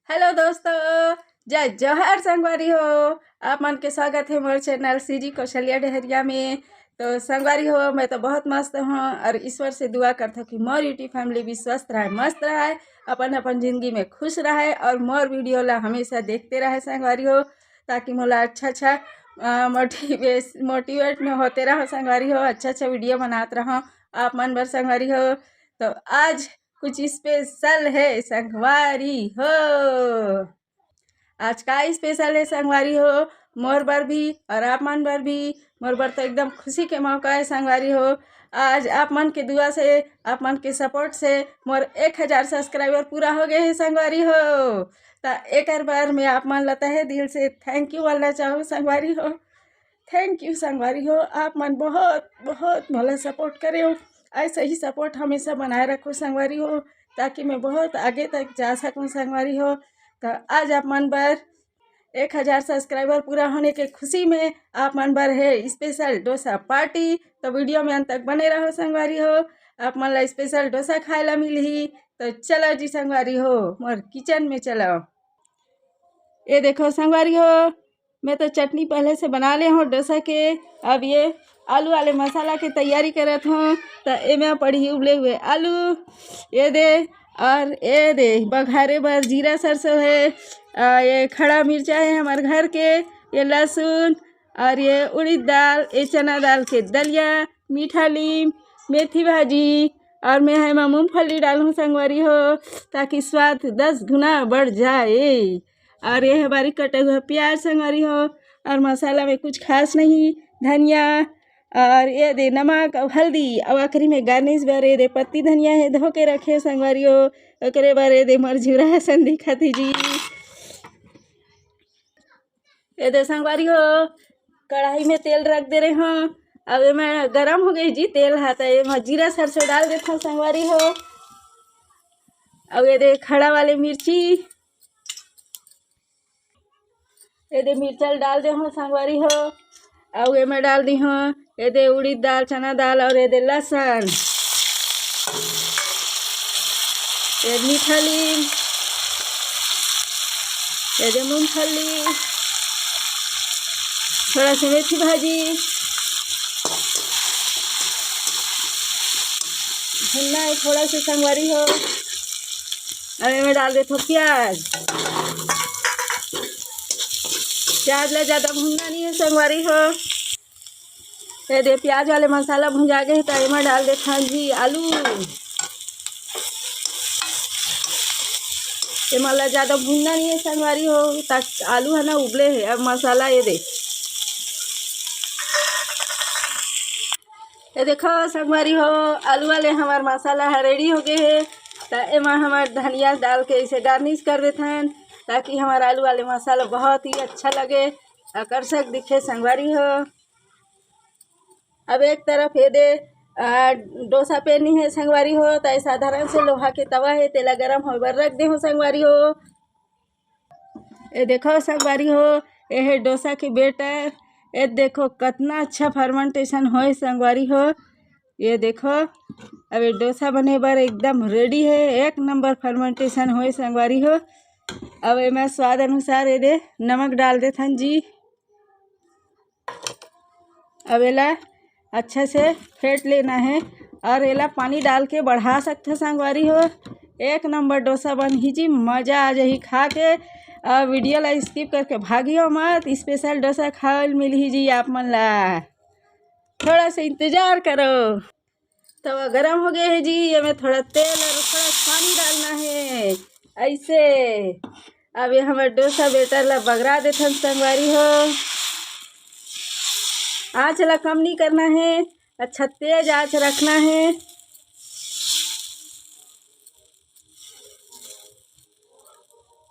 Hello दोस्तों, जय जोहर संगवारी हो। आप मन के स्वागत है मोर चैनल सीजी कौशल्या डहरिया में। तो संगवारी हो, मैं तो बहुत मस्त हूँ और ईश्वर से दुआ करता हूँ कि मोर यूट्यूब फैमिली भी स्वस्थ रहे, मस्त रहे, अपन अपन जिंदगी में खुश रहे और मोर वीडियो ला हमेशा देखते रहे संगवारी हो, ताकि मोला अच्छा मोटिवेट में होते रहो संगवारी हो, अच्छा वीडियो बनाते रहो आप मन बर संगवारी हो। तो आज कुछ स्पेशल है संगवारी हो। आज का स्पेशल है संगवारी हो, मोर बर भी और आप मन बर भी। मोर बर तो एकदम खुशी के मौका है संगवारी हो। आज आप मन के दुआ से, आप मन के सपोर्ट से मोर 1000 सब्सक्राइबर पूरा हो गए हैं संगवारी हो। तो एक बार मैं आप मन लता है दिल से थैंक यू बोलना चाहूँ संगवारी हो। थैंक यू संगवारी हो, आप मन बहुत बहुत मोला सपोर्ट करे हो। ऐसा ही सपोर्ट हमेशा बनाए रखो संगवारी हो, ताकि मैं बहुत आगे तक जा सकूं संगवारी हो। तो आज आप मन बर 1000 सब्सक्राइबर पूरा होने के खुशी में आप मन बर है स्पेशल डोसा पार्टी। तो वीडियो में अंत तक बने रहो संगवारी हो, आप मन ला स्पेशल डोसा खाए ला मिलही। तो चलो जी संगवारी हो, मोर किचन में चलो। ये देखो संगवारी हो, मैं तो चटनी पहले से बना ले हूँ डोसा के। अब ये आलू वाले मसाला की तैयारी करत हूँ। तो ये मैं पड़ी उबले हुए आलू ये दे, और ये दे बघारे बर जीरा सरसों है, ये खड़ा मिर्चा है हमारे घर के, ये लहसुन और ये उड़द दाल, ये चना दाल के दलिया, मीठा नीम, मेथी भाजी, और मैं है मूंगफली डालूँ संगवारी हो, ताकि स्वाद 10 गुना बढ़ जाए। और ये है बारीक कटा हुआ प्याज संगवारी हो, और मसाला में कुछ खास नहीं, धनिया और ये दे नमक और हल्दी, और आखिरी में गार्निश बर ये दे पत्ती धनिया है धो के रखे संगवारी हो। ओकरे बर ये दे मरझुरा हसन दिखत ही जी। ये दे संगवारी हो, कढ़ाई में तेल रख दे रहे हूँ। अब ये मैं गरम हो गई जी तेल हाथ, ये मैं जीरा सरसों डाल देता हूँ संगवारी हो। अब ये दे खड़ा वाले मिर्ची, ये दे मिर्चल डाल दे हूँ संगवारी हो। अब ये मैं डाल दी हूँ ये दे उड़द दाल, चना दाल, और ये दे लहसुन, ये मीठा नीम, ये दे मूंगफली, थोड़ा सा मेथी भाजी, भुनना है थोड़ा सा संगवारी हो। अब मैं डाल देता हूँ प्याज। प्याज ला ज़्यादा भुनना नहीं है संगवारी हो। ये दे प्याज वाले मसाला भुंजा गए तो मैं डाल देता हूँ जी आलू। ये मला ज़्यादा भुनना नहीं है संगवारी हो, ताकि आलू है ना उबले है। अब मसाला ये दे, ये देखो संगवारी हो, आलू वाले हमारे मसाला है रेडी हो गए है। तो एमा हमारे धनिया डाल के इसे गार्निश कर देते हैं, ताकि हमारा आलू वाले मसाला बहुत ही अच्छा लगे, आकर्षक दिखे संगवारी हो। अब एक तरफ ये दे डोसा पेनी है संगवारी हो, तो साधारण से लोहा के तवा है, तेला गरम हो बर रख दे हो संगवारी हो। ये देखो संगवारी हो, ये है डोसा के बेटर। ये देखो कितना अच्छा फर्मेंटेशन हो संगवारी हो। ये देखो अब ये डोसा बने बर एकदम रेडी है, एक नंबर फर्मेंटेशन हो संगवारी हो। अब ये मैं स्वाद अनुसार ये दे नमक डाल देता हूँ जी। अब एला अच्छे से फेंट लेना है, और एला पानी डाल के बढ़ा सकते संगवारी हो। एक नंबर डोसा बन ही जी, मज़ा आ जाही खा के। वीडियो ला स्किप करके भागियो मत, स्पेशल डोसा खाए मिल ही जी आप मन ला, थोड़ा सा इंतज़ार करो। तवा गरम हो गया है जी, ये में थोड़ा तेल और थोड़ा पानी डालना है ऐसे। अब ये हमारे डोसा बेटर ला बगरा देते हैं संगवारी हो। आँच ला कम नहीं करना है, अच्छा तेज आँच रखना है।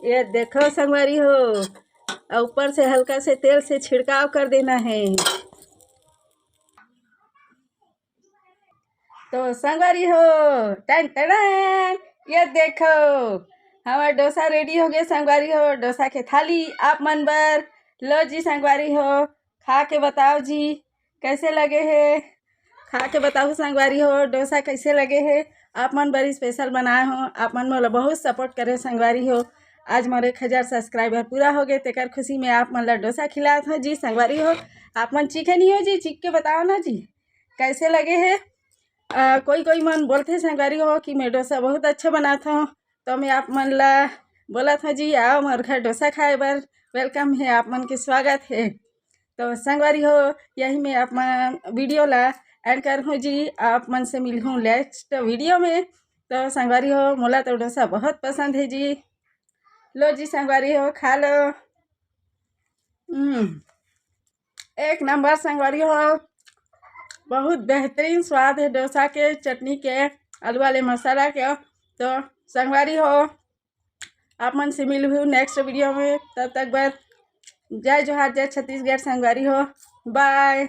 ये देखो संगवारी हो, ऊपर से हल्का से तेल से छिड़काव कर देना है। तो संगवारी हो, टन टन, ये देखो हमारा डोसा रेडी हो गया संगवारी हो। डोसा के थाली आप मन बर लो जी संगवारी हो, खा के बताओ जी कैसे लगे है। खा के बताओ संगवारी हो डोसा कैसे लगे है। आप मन बड़ी स्पेशल बनाए हो, आप मन मोला बहुत सपोर्ट करे संगवारी हो। आज मोर 1000 सब्सक्राइबर पूरा हो गए, तेकर खुशी में आप मन ला डोसा खिलात हो जी। संगवारी हो आप मन चीखे नहीं हो जी, चीख के बताओ ना जी कैसे लगे है। कोई कोई मन बोलते संगवारी हो कि मैं डोसा बहुत अच्छा बनाता हूँ, तो मैं आप मन ला बोला था जी आओ मोर घर डोसा खाए बर, वेलकम है, आप मन के स्वागत है। तो संगवारी हो यही मैं आप मन वीडियो ला एंड कर हूँ जी। आप मन से मिल हूँ नेक्स्ट वीडियो में। तो संगवारी हो मोला तो डोसा बहुत पसंद है जी। लो जी संगवारी हो खा लो। एक नंबर संगवारी हो, बहुत बेहतरीन स्वाद है डोसा के, चटनी के, आलू वाले मसाला के। तो संगवारी हो आप मन से मिल हूँ नेक्स्ट वीडियो में, तब तक बस जय जोहार, जय छत्तीसगढ़ संगवारी हो, बाय।